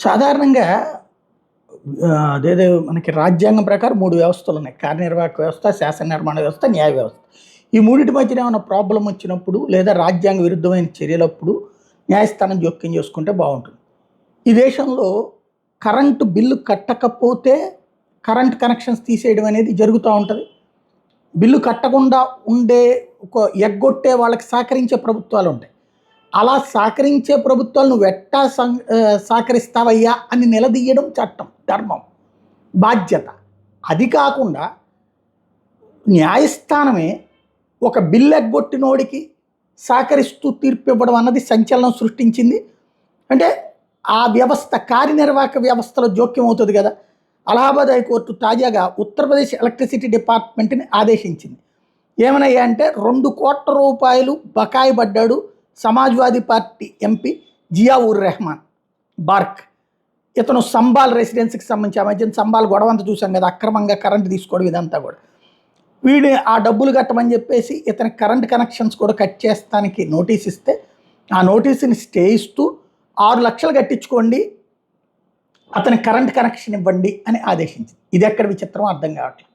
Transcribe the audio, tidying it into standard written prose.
సాధారణంగా అదేదో మనకి రాజ్యాంగం ప్రకారం 3 వ్యవస్థలున్నాయి. కార్యనిర్వాహక వ్యవస్థ, శాసన నిర్మాణ వ్యవస్థ, న్యాయ వ్యవస్థ. ఈ మూడిటి మధ్యన ఏమైనా ప్రాబ్లమ్ వచ్చినప్పుడు లేదా రాజ్యాంగ విరుద్ధమైన చర్యలప్పుడు న్యాయస్థానం జోక్యం చేసుకుంటే బావుంటుంది. ఈ దేశంలో కరెంటు బిల్లు కట్టకపోతే కరెంట్ కనెక్షన్స్ తీసేయడం అనేది జరుగుతూ ఉంటది. బిల్లు కట్టకుండా ఉండే ఎగ్గొట్టే వాళ్ళకి సహకరించే ప్రభుత్వాలుంటాయి. అలా సహకరించే ప్రభుత్వాలు నువ్వెట్టా సహకరిస్తావయ్యా అని నిలదీయడం చట్టం, ధర్మం, బాధ్యత. అది కాకుండా న్యాయస్థానమే ఒక బిల్లు ఎగ్గొట్టినోడికి సహకరిస్తూ తీర్పు ఇవ్వడం అన్నది సంచలనం సృష్టించింది. అంటే ఆ వ్యవస్థ కార్యనిర్వాహక వ్యవస్థలో జోక్యం అవుతుంది కదా. అలహాబాద్ హైకోర్టు తాజాగా ఉత్తరప్రదేశ్ ఎలక్ట్రిసిటీ డిపార్ట్మెంట్ని ఆదేశించింది. ఏమనయ్యా అంటే 2 కోట్ల రూపాయలు బకాయి పడ్డాడు సమాజ్వాదీ పార్టీ ఎంపీ జియావుర్ రెహమాన్ బార్క్. ఇతను సంబాల్ రెసిడెన్సీకి సంబంధించి ఆ మధ్యన సంబాల్ గొడవంతా చూసాం కదా, అక్రమంగా కరెంట్ తీసుకోవడం ఇదంతా కూడా. వీడి ఆ డబ్బులు కట్టమని చెప్పేసి ఇతని కరెంట్ కనెక్షన్స్ కూడా కట్ చేస్తానికి నోటీస్ ఇస్తే ఆ నోటీసుని స్టే ఇస్తూ 6 లక్షలు కట్టించుకోండి, అతని కరెంట్ కనెక్షన్ ఇవ్వండి అని ఆదేశించింది. ఇది ఎక్కడ విచిత్రం అర్థం కావట్లేదు.